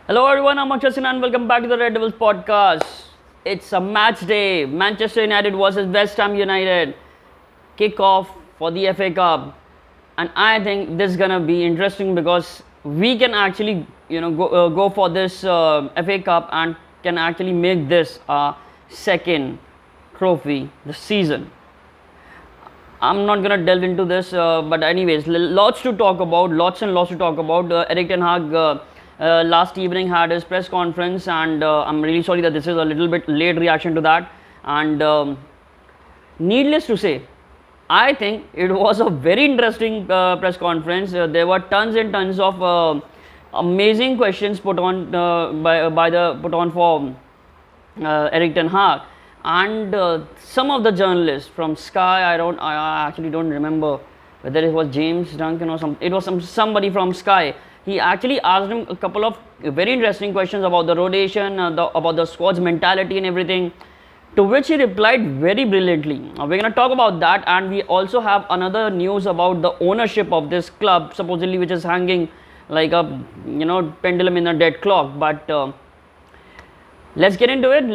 Hello everyone, I'm Akshay and welcome back to the Red Devils podcast. It's a match day. Manchester United versus West Ham United. Kick-off for the FA Cup. And I think this is gonna be interesting because we can actually, go for this FA Cup and can actually make this second trophy this season. I'm not gonna delve into this, but anyways, lots to talk about. Lots and lots to talk about. Erik Ten Hag last evening had his press conference, and I'm really sorry that this is a little bit late reaction to that. And needless to say, I think it was a very interesting press conference. There were tons and tons of amazing questions put on for Erik Ten Hag, and some of the journalists from Sky. I actually don't remember whether it was James Duncan or something. It was somebody from Sky. He actually asked him a couple of very interesting questions about the rotation, about the squad's mentality and everything, to which he replied very brilliantly. We're going to talk about that, and we also have another news about the ownership of this club, supposedly, which is hanging like a pendulum in a dead clock. But let's get into it.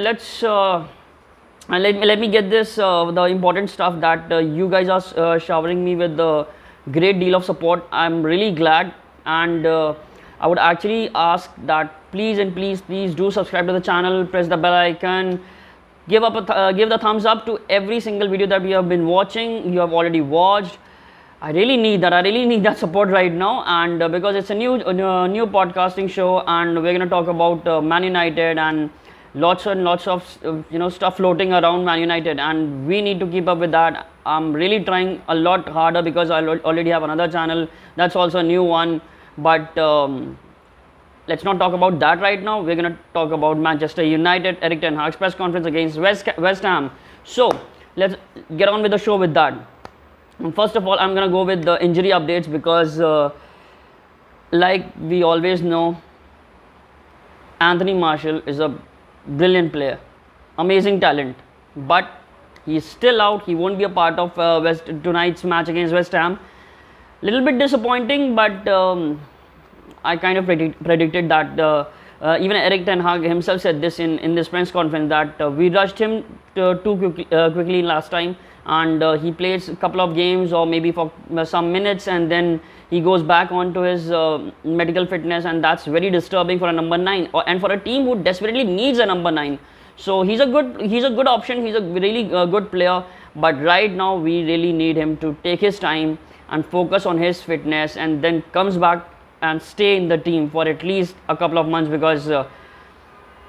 Let me get this the important stuff that you guys are showering me with the great deal of support. I'm really glad, and I would actually ask that please do subscribe to the channel, press the bell icon, give the thumbs up to every single video that we have been watching. You have already watched. I really need that support right now, and because it's a new podcasting show, and we're gonna talk about Man United and lots and lots of stuff floating around Man United, and we need to keep up with that. I'm really trying a lot harder because I already have another channel that's also a new one, but let's not talk about that right now. We're going to talk about Manchester United, Erik Ten Hag's press conference against West Ham. So let's get on with the show with that. First of all, I'm going to go with the injury updates because like we always know, Anthony Martial is a brilliant player, amazing talent, but he's still out. He won't be a part of tonight's match against West Ham. Little bit disappointing, but I kind of predicted that. Even Erik Ten Hag himself said this in this press conference, that we rushed him too quickly last time, and he plays a couple of games or maybe for some minutes, and then he goes back onto his medical fitness, and that's very disturbing for a number 9 and for a team who desperately needs a number 9. So he's a good option. He's a really good player, but right now we really need him to take his time and focus on his fitness, and then comes back and stay in the team for at least a couple of months, because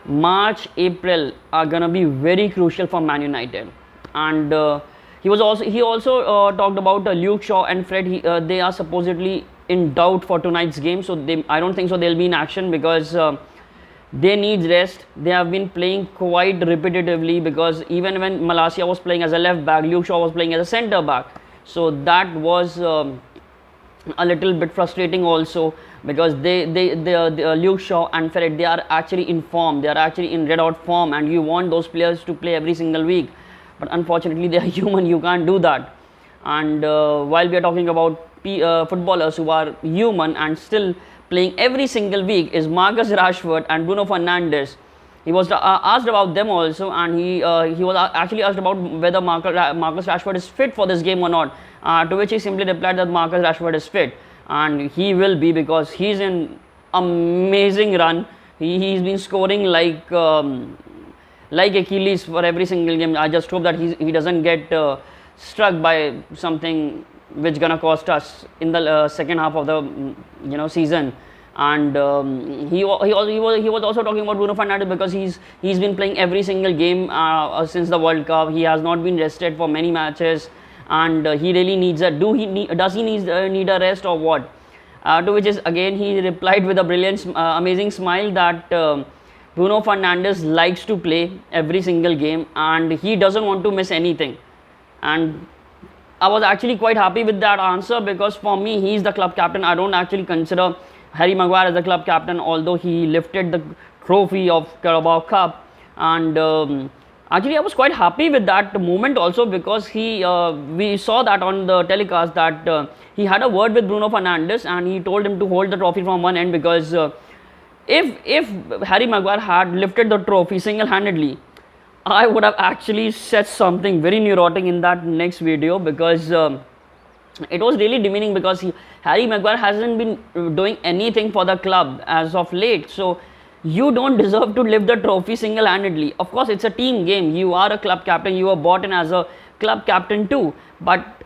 March, April are gonna be very crucial for Man United. And he also talked about Luke Shaw and Fred. They are supposedly in doubt for tonight's game, so I don't think so they'll be in action, because they need rest. They have been playing quite repetitively, because even when Malacia was playing as a left back, Luke Shaw was playing as a centre back. So that was a little bit frustrating also, because they Luke Shaw and Fred, they are actually in form. They are actually in red hot form, and you want those players to play every single week. But unfortunately, they are human. You can't do that. And while we are talking about footballers who are human and still playing every single week, is Marcus Rashford and Bruno Fernandes. He was asked about them also, and he was actually asked about whether Marcus Rashford is fit for this game or not. To which he simply replied that Marcus Rashford is fit, and he will be, because he's in amazing run. He's been scoring like Achilles for every single game. I just hope that he doesn't get struck by something which gonna cost us in the second half of the season. And he was also talking about Bruno Fernandes, because he's been playing every single game since the World Cup. He has not been rested for many matches, and he really needs a does he need a rest or what? To which is again he replied with a brilliant amazing smile that Bruno Fernandes likes to play every single game, and he doesn't want to miss anything. And I was actually quite happy with that answer, because for me, he's the club captain. I don't actually consider Harry Maguire as the club captain, although he lifted the trophy of Carabao Cup, and Actually, I was quite happy with that moment also, because we saw that on the telecast that he had a word with Bruno Fernandes and he told him to hold the trophy from one end, because if Harry Maguire had lifted the trophy single-handedly, I would have actually said something very neurotic in that next video, because it was really demeaning, because Harry Maguire hasn't been doing anything for the club as of late. So you don't deserve to lift the trophy single-handedly. Of course, it's a team game. You are a club captain. You are brought in as a club captain too. But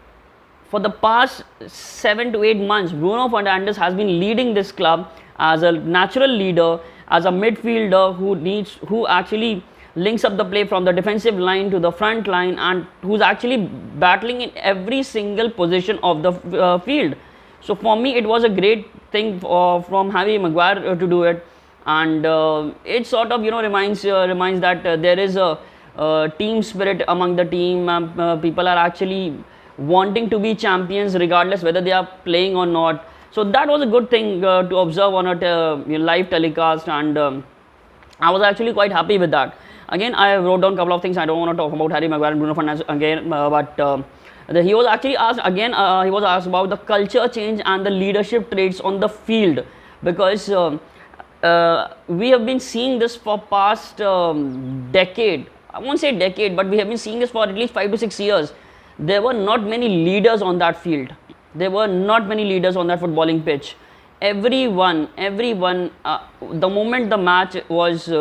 for the past 7 to 8 months, Bruno Fernandes has been leading this club as a natural leader, as a midfielder who actually links up the play from the defensive line to the front line, and who's actually battling in every single position of the field. So for me, it was a great thing from Harry Maguire to do it, and it sort of reminds that there is a team spirit among the team. People are actually wanting to be champions regardless whether they are playing or not. So that was a good thing to observe on a live telecast, and I was actually quite happy with that. Again, I wrote down a couple of things. I don't want to talk about Harry Maguire and Bruno Fernandes again, but he was actually asked again. He was asked about the culture change and the leadership traits on the field, because we have been seeing this for past decade. I won't say decade, but we have been seeing this for at least 5 to 6 years. There were not many leaders on that field. There were not many leaders on that footballing pitch. Everyone, the moment the match was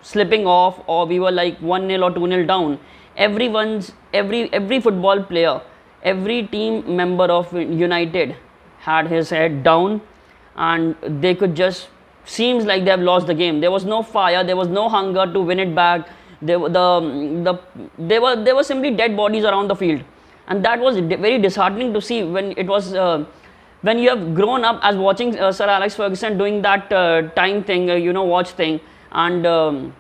slipping off, or we were like 1-0 or 2-0 down, every football player, every team member of United had his head down, and they could just seems like they have lost the game. There was no fire, there was no hunger to win it back. There were simply dead bodies around the field, and that was very disheartening to see when it was when you have grown up as watching Sir Alex Ferguson doing that time thing, watch thing, and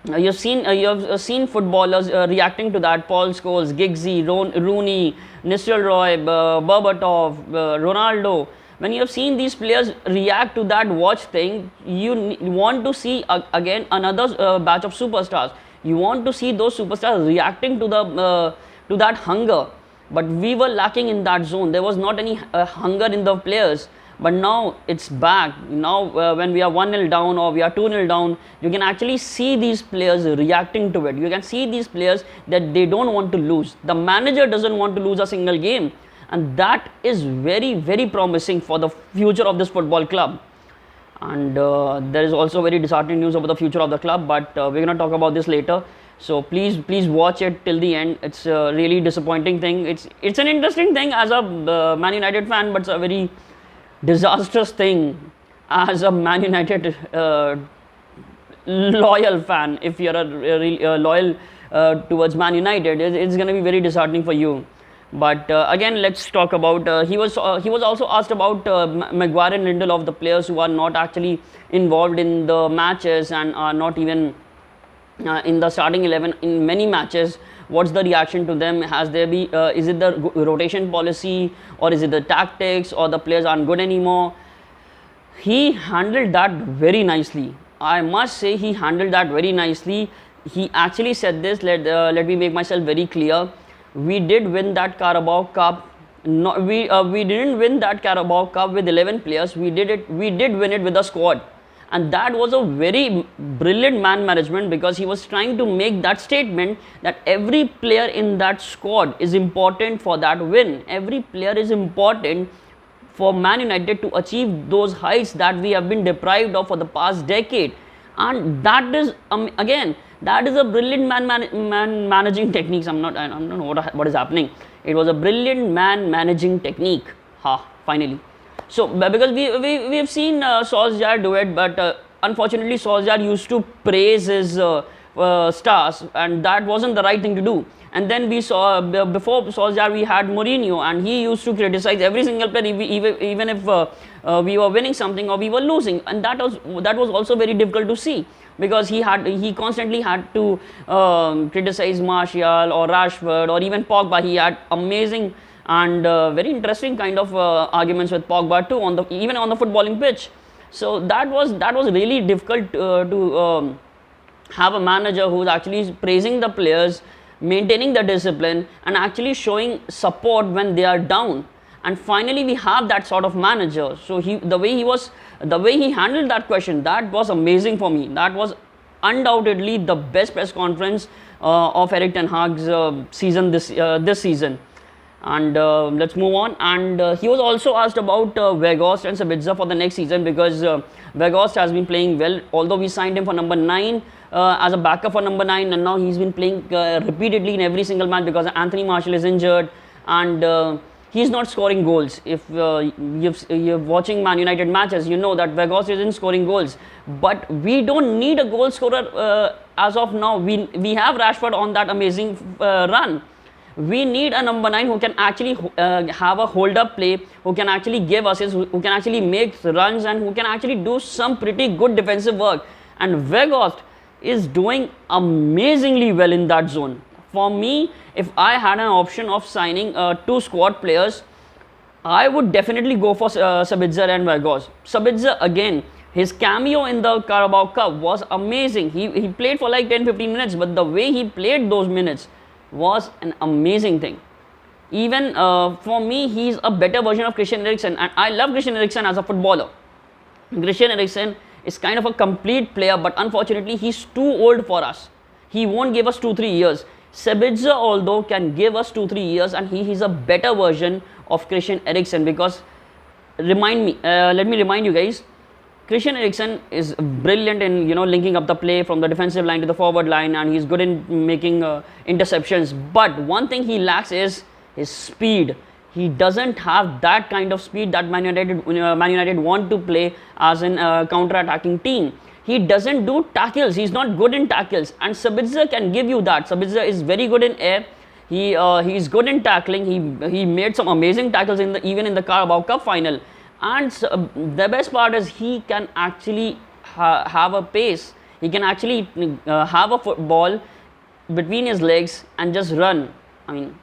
you have seen footballers reacting to that. Paul Scholes, Giggsy, Rooney, Nistelrooy, Berbatov, Ronaldo. When you have seen these players react to that watch thing, you want to see again another batch of superstars. You want to see those superstars reacting to that hunger. But we were lacking in that zone. There was not any hunger in the players. But now it's back. Now when we are 1-0 down or we are 2-0 down, you can actually see these players reacting to it. You can see these players that they don't want to lose. The manager doesn't want to lose a single game. And that is very, very promising for the future of this football club. And there is also very disheartening news about the future of the club, but we're going to talk about this later. So please watch it till the end. It's a really disappointing thing. It's an interesting thing as a Man United fan, but it's a very disastrous thing as a Man United loyal fan. If you're a loyal towards Man United, it's going to be very disheartening for you. But again, let's talk about. He was also asked about Maguire and Lindelof, the players who are not actually involved in the matches and are not even in the starting 11 in many matches. What's the reaction to them? Is it the rotation policy, or is it the tactics, or the players aren't good anymore? He handled that very nicely. I must say he handled that very nicely. He actually said this. Let me make myself very clear. We did win that Carabao Cup. We didn't win that Carabao Cup with 11 players. We did win it with a squad, and that was a very brilliant man management, because he was trying to make that statement that every player in that squad is important for that win. Every player is important for Man United to achieve those heights that we have been deprived of for the past decade, and that is again. That is a brilliant man managing techniques. I don't know what is happening. It was a brilliant man managing technique. Finally. So because we have seen Solskjaer do it, but unfortunately Solskjaer used to praise his stars, and that wasn't the right thing to do. And then we saw before Solskjaer we had Mourinho, and he used to criticize every single player, even if we were winning something or we were losing, and that was also very difficult to see, because he constantly had to criticize Martial or Rashford or even Pogba. He had amazing and very interesting kind of arguments with Pogba too, even on the footballing pitch. So that was really difficult have a manager who's actually praising the players, maintaining the discipline, and actually showing support when they are down. And finally, we have that sort of manager. So the way he handled that question, that was amazing for me. That was undoubtedly the best press conference of Erik ten Hag's season this season. And let's move on. And he was also asked about Weghorst and Sabitzer for the next season, because Weghorst has been playing well, although we signed him for number 9 as a backup for number 9, and now he's been playing repeatedly in every single match because Anthony Martial is injured, and he's not scoring goals. If you're watching Man United matches, you know that Weghorst isn't scoring goals. But we don't need a goal scorer as of now. We have Rashford on that amazing run. We need a number 9 who can actually have a hold-up play, who can actually give assists, who can actually make runs, and who can actually do some pretty good defensive work. And Weghorst is doing amazingly well in that zone. For me, if I had an option of signing 2 squad players, I would definitely go for Sabitzer and Weghorst. Sabitzer, again, his cameo in the Carabao Cup was amazing. He played for like 10-15 minutes, but the way he played those minutes was an amazing thing. Even for me, he's a better version of Christian Eriksen, and I love Christian Eriksen as a footballer. Christian Eriksen is kind of a complete player, but unfortunately, he's too old for us. He won't give us 2-3 years. Sabitzer, although, can give us 2-3 years, and he's a better version of Christian Eriksen, because let me remind you guys, Christian Eriksen is brilliant in linking up the play from the defensive line to the forward line, and he's good in making interceptions. But one thing he lacks is his speed. He doesn't have that kind of speed that Man United want to play as an counter-attacking team. He doesn't do tackles. He's not good in tackles, and Sabitzer can give you that. Sabitzer is very good in air. He's good in tackling. He made some amazing tackles even in the Carabao Cup final. And the best part is he can actually have a pace. He can actually have a football between his legs and just run. I mean,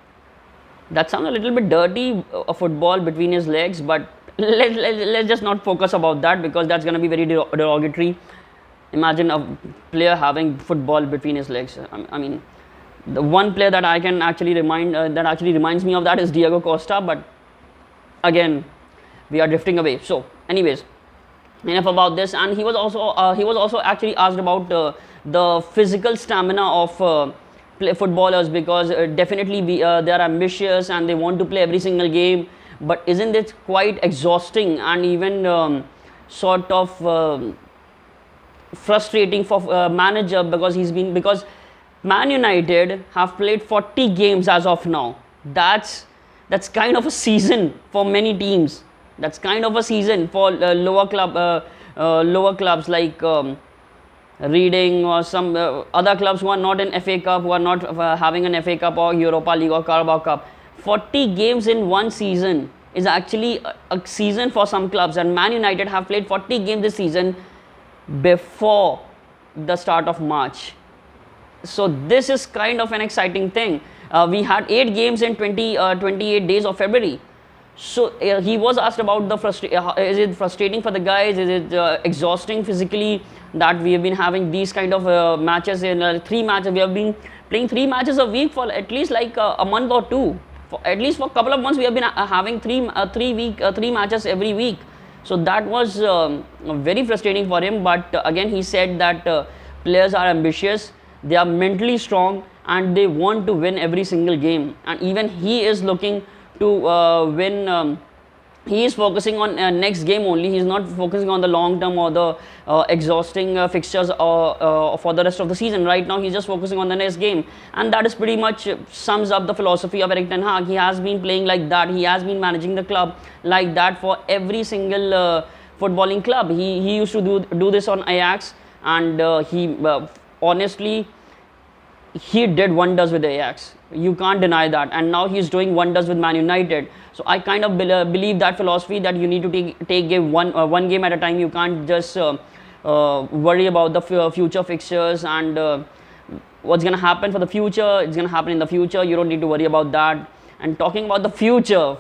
that sounds a little bit dirty, a football between his legs, but let's just not focus about that, because that's going to be very derogatory. Imagine a player having football between his legs. I mean, the one player that I can actually reminds me of that is Diego Costa, but again, we are drifting away. So, anyways, enough about this. And he was also actually asked about the physical stamina of footballers, because definitely they are ambitious and they want to play every single game. But isn't it quite exhausting and even sort of frustrating for manager, because Man United have played 40 games as of now. That's kind of a season for many teams. That's kind of a season for lower clubs like Reading or some other clubs who are not in FA Cup, who are not having an FA Cup or Europa League or Carabao Cup. 40 games in one season is actually a season for some clubs, and Man United have played 40 games this season before the start of March. So this is kind of an exciting thing. We had 8 games in 28 days of February. So he was asked about is it frustrating for the guys? Is it exhausting physically that we have been having these kind of matches in 3 matches? We have been playing 3 matches a week for at least like a month or 2. At least for a couple of months, we have been having 3 matches every week. So that was very frustrating for him. But again, he said that players are ambitious, they are mentally strong, and they want to win every single game. And even he is looking to win. He is focusing on next game only. He is not focusing on the long term or the exhausting fixtures for the rest of the season. Right now, he's just focusing on the next game, and that is pretty much sums up the philosophy of Erik ten Hag. He has been playing like that. He has been managing the club like that for every single footballing club. He used to do this on Ajax, and honestly, he did wonders with Ajax. You can't deny that, and now he's doing wonders with Man United. So I kind of believe that philosophy, that you need to take game one game at a time. You can't just worry about the future fixtures and what's gonna happen for the future. It's gonna happen in the future. You don't need to worry about that. And talking about the future,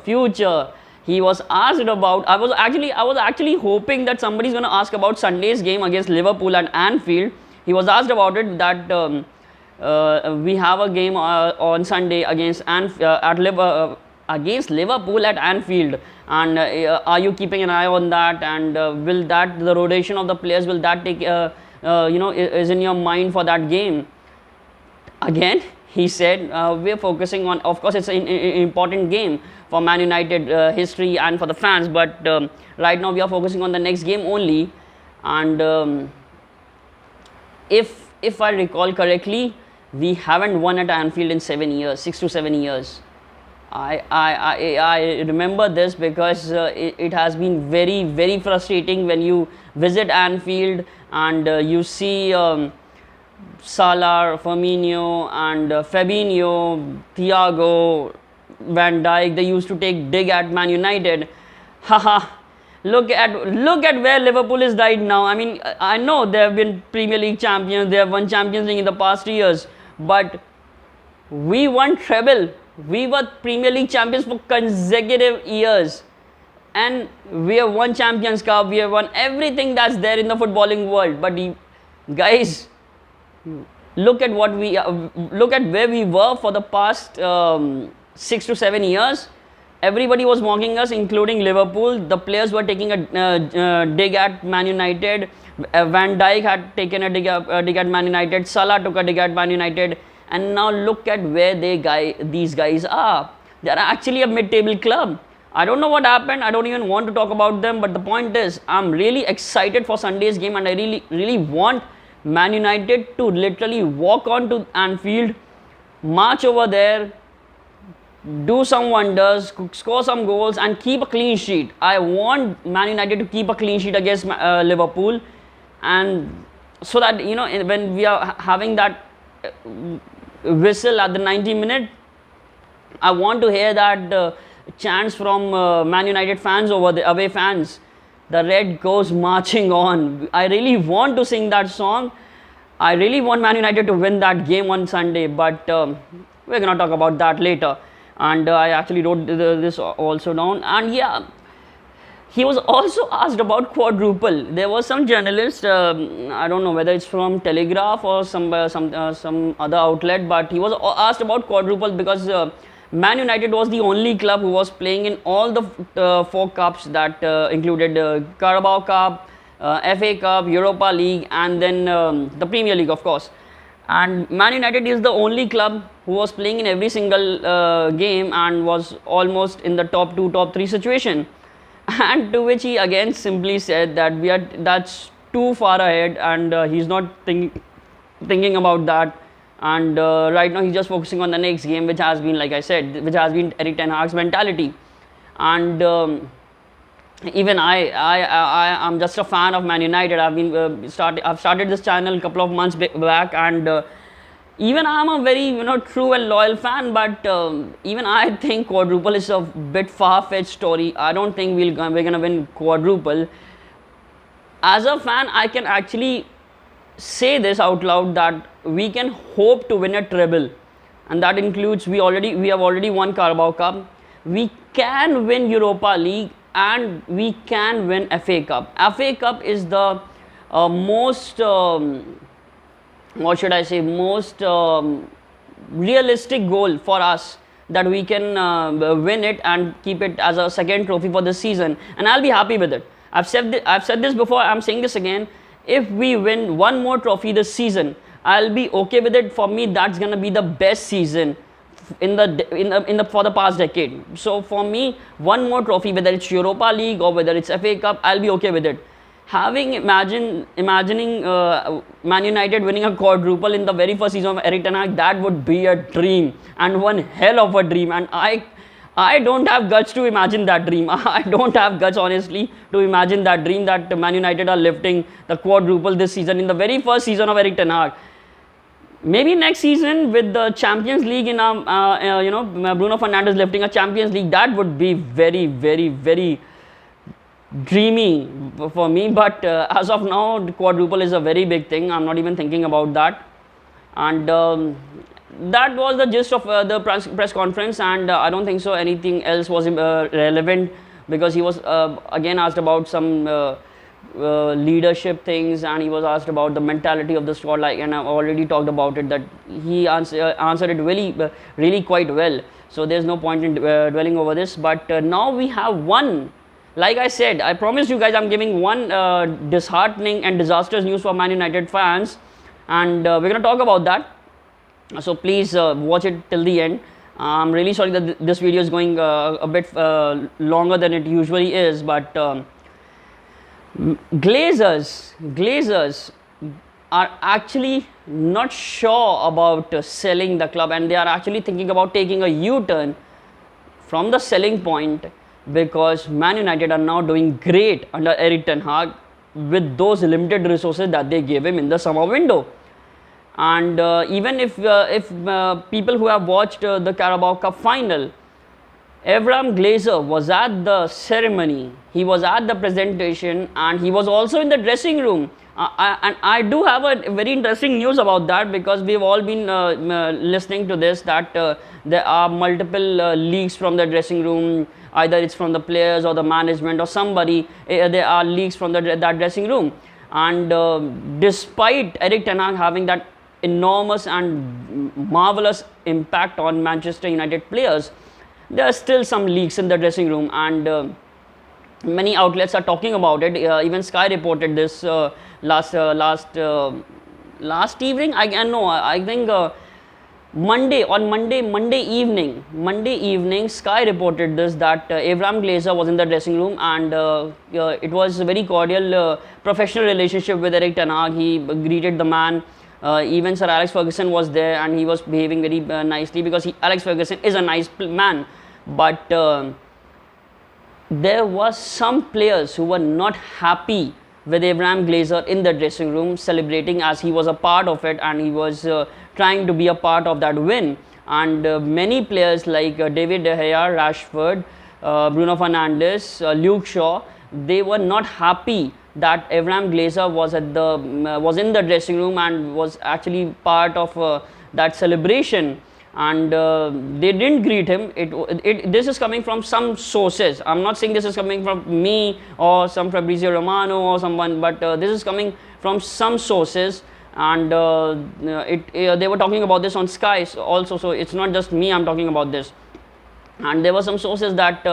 he was asked about. I was actually hoping that somebody's gonna ask about Sunday's game against Liverpool at Anfield. he was asked about it that we have a game on Sunday against against Liverpool at Anfield, and are you keeping an eye on that, and will that, the rotation of the players, will that take is in your mind for that game? Again he said, we're focusing on, of course it's an important game for Man United history and for the fans, but right now we are focusing on the next game only. And if I recall correctly, we haven't won at Anfield in 7 years, 6 to 7 years. I remember this because it has been very, very frustrating when you visit Anfield and you see Salah, Firmino and Fabinho, Thiago, Van Dijk. They used to take dig at Man United. Haha. Look at where Liverpool is right now. I mean, I know they have been Premier League champions, they have won Champions League in the past years, but we won treble. We were Premier League champions for consecutive years, and we have won Champions Cup, we have won everything that's there in the footballing world. But guys, look at what look at where we were for the past 6 to 7 years. Everybody was mocking us, including Liverpool. The players were taking a dig at Man United. Van Dijk had taken a dig at Man United. Salah took a dig at Man United. And now look at where these guys are. They are actually a mid-table club. I don't know what happened. I don't even want to talk about them. But the point is, I'm really excited for Sunday's game, and I really want Man United to literally walk on to Anfield, march over there, do some wonders, score some goals and keep a clean sheet. I want Man United to keep a clean sheet against Liverpool, and so that, you know, when we are having that whistle at the 90th minute, I want to hear that chants from Man United fans over the away fans. The red goes marching on. I really want to sing that song. I really want Man United to win that game on Sunday, but we're gonna talk about that later. And I actually wrote this also down. And yeah, he was also asked about quadruple. There was some journalist, I don't know whether it's from Telegraph or some other outlet, but he was asked about quadruple because Man United was the only club who was playing in all the 4 cups that included Carabao Cup, FA Cup, Europa League, and then the Premier League, of course. And Man United is the only club who was playing in every single game and was almost in the top 2, top 3 situation. And to which he again simply said that that's too far ahead, and he's not thinking about that. And right now he's just focusing on the next game, which has been, like I said, which has been Erik Ten Hag's mentality. And even I'm just a fan of Man United. I've started this channel a couple of months back, and even I'm a very true and loyal fan. But even I think quadruple is a bit far-fetched story. I don't think we're gonna win quadruple. As a fan, I can actually say this out loud that we can hope to win a treble, and that includes we have already won Carabao Cup. We can win Europa League, and we can win FA Cup. FA Cup is the most what should I say, most realistic goal for us, that we can win it and keep it as a second trophy for this season, and I'll be happy with it. I've said this before, I'm saying this again. If we win one more trophy this season, I'll be okay with it. For me, that's gonna be the best season in the for the past decade. So for me, one more trophy, whether it's Europa League or whether it's FA Cup, I'll be okay with it. Imagining Man United winning a quadruple in the very first season of Erik Ten Hag, that would be a dream, and one hell of a dream. And I don't have guts to imagine that dream. I don't have guts, honestly, to imagine that dream, that Man United are lifting the quadruple this season in the very first season of Erik Ten Hag. Maybe next season with the Champions League in Bruno Fernandes lifting a Champions League, that would be very, very, very dreamy for me. But as of now, the quadruple is a very big thing. I'm not even thinking about that. And that was the gist of the press conference, and I don't think so anything else was relevant, because he was again asked about some leadership things, and he was asked about the mentality of the squad, like, and I've already talked about it, that he answered it really quite well. So there's no point in dwelling over this. But now we have one, like I said, I promised you guys I'm giving one disheartening and disastrous news for Man United fans, and we're going to talk about that. So please watch it till the end. I'm really sorry that this video is going a bit longer than it usually is, but Glazers are actually not sure about selling the club, and they are actually thinking about taking a U-turn from the selling point, because Man United are now doing great under Erik ten Hag with those limited resources that they gave him in the summer window. And even if people who have watched the Carabao Cup final, Avram Glazer was at the ceremony, he was at the presentation, and he was also in the dressing room. And I do have a very interesting news about that, because we've all been listening to this, that there are multiple leaks from the dressing room, either it's from the players or the management or somebody, there are leaks from that dressing room. And despite Erik ten Hag having that enormous and marvelous impact on Manchester United players, there are still some leaks in the dressing room, and many outlets are talking about it. Even Sky reported this last evening. I think Monday evening, Sky reported this, that Avram Glazer was in the dressing room, and it was a very cordial, professional relationship with Erik ten Hag. He greeted the man. Even Sir Alex Ferguson was there, and he was behaving very nicely, because Alex Ferguson is a nice man. But there was some players who were not happy with Avram Glazer in the dressing room, celebrating as he was a part of it, and he was trying to be a part of that win. And many players like David De Gea, Rashford, Bruno Fernandes, Luke Shaw, they were not happy that Avram Glazer was in the dressing room and was actually part of that celebration. And they didn't greet him. This is coming from some sources. I'm not saying this is coming from me or some Fabrizio Romano or someone, but this is coming from some sources, and they were talking about this on Sky also. So it's not just me, I'm talking about this. And there were some sources that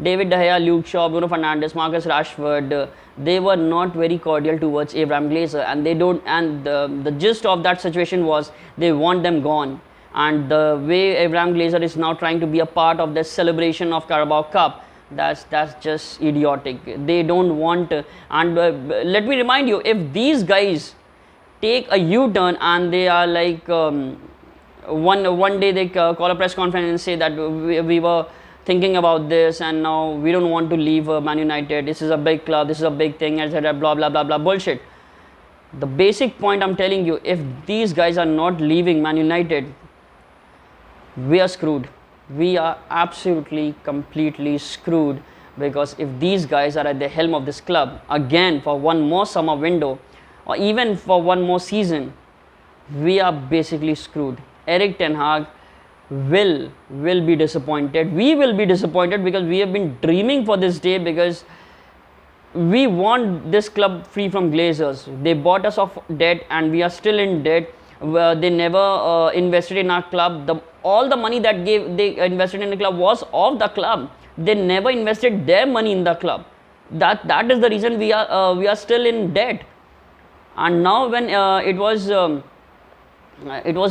David De Gea, Luke Shaw, Bruno Fernandes, Marcus Rashford, they were not very cordial towards Avram Glazer, and they don't. And the gist of that situation was they want them gone. And the way Avram Glazer is now trying to be a part of this celebration of Carabao Cup, that's just idiotic. They don't want. And let me remind you, if these guys take a U-turn and they are like one day they call a press conference and say that we were thinking about this, and now we don't want to leave Man United, this is a big club, this is a big thing, etc., blah blah blah blah bullshit. The basic point I'm telling you, if these guys are not leaving Man United, we are screwed. We are absolutely completely screwed, because if these guys are at the helm of this club again for one more summer window, or even for one more season, we are basically screwed. Erik ten Hag will be disappointed. We will be disappointed, because we have been dreaming for this day, because we want this club free from Glazers. They bought us off debt, and we are still in debt. They never invested in our club. All the money that they invested in the club was of the club. They never invested their money in the club. That is the reason we are still in debt. And now when it was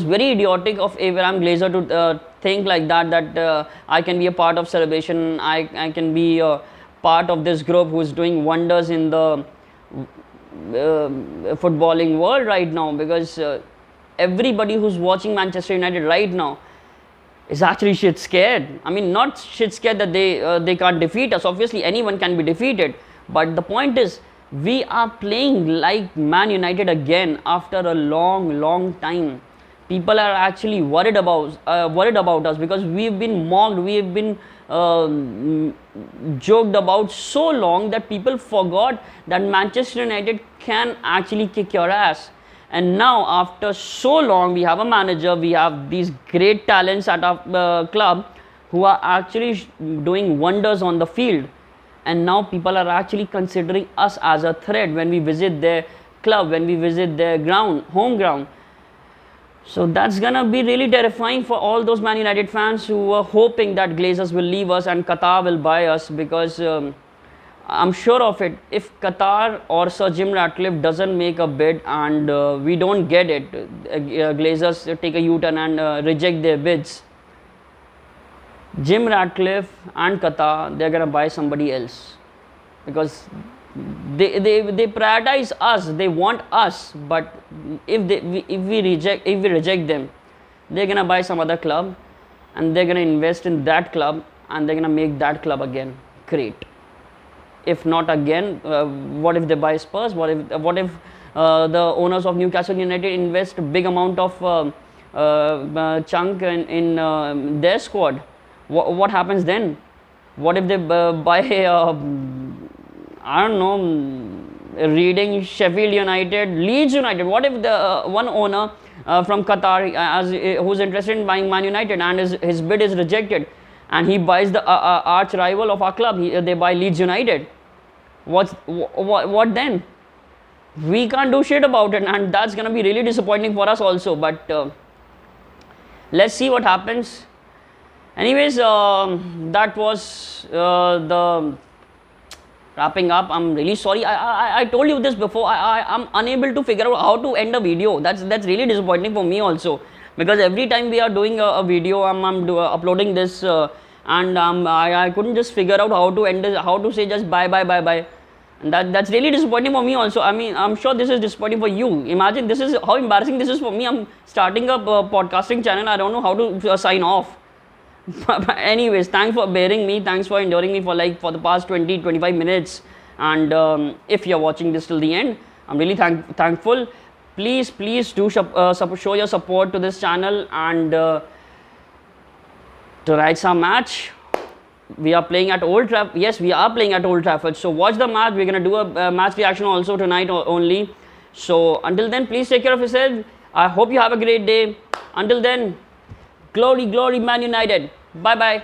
very idiotic of Avram Glazer to think like that I can be a part of celebration, I can be part of this group who is doing wonders in the footballing world right now, because everybody who's watching Manchester United right now is actually shit scared. I mean, not shit scared that they can't defeat us. Obviously anyone can be defeated, but the point is, we are playing like Man United again after a long time. People are actually worried about us, because we've been mocked, we've been joked about so long that people forgot that Manchester United can actually kick your ass. And now after so long, we have a manager, we have these great talents at our club who are actually doing wonders on the field. and now people are actually considering us as a threat when we visit their club, when we visit their home ground. So that's gonna be really terrifying for all those Man United fans who were hoping that Glazers will leave us and Qatar will buy us, because I'm sure of it. If Qatar or Sir Jim Ratcliffe doesn't make a bid and we don't get it, Glazers take a U-turn and reject their bids, Jim Ratcliffe and Qatar, they're gonna buy somebody else, because they prioritize us, they want us. But if we reject them, they're gonna buy some other club and they're gonna invest in that club and they're gonna make that club again great. If not again, what if they buy Spurs? What if the owners of Newcastle United invest a big amount of chunk in their squad? What happens then? What if they buy I don't know, Reading, Sheffield United, Leeds United? What if the one owner from Qatar who's interested in buying Man United and his bid is rejected, and he buys the arch rival of our club? They buy Leeds United. What then? We can't do shit about it, and that's gonna be really disappointing for us also. But let's see what happens. Anyways, that was the wrapping up. I'm really sorry. I told you this before. I'm unable to figure out how to end a video. That's really disappointing for me also, because every time we are doing a video, I'm uploading this, and I couldn't just figure out how to end this, how to say just bye. And that's really disappointing for me also. I mean, I'm sure this is disappointing for you. Imagine, this is how embarrassing this is for me. I'm starting a podcasting channel. I don't know how to sign off. But anyways, thanks for bearing me, thanks for enduring me for the past 20-25 minutes, and if you're watching this till the end, I'm really thankful. Please do show your support to this channel. And tonight's our match. We are playing at Old Trafford. Yes, we are playing at Old Trafford, so watch the match. We're gonna do a match reaction also tonight only. So until then, please take care of yourself. I hope you have a great day. Until then, glory Man United. Bye bye.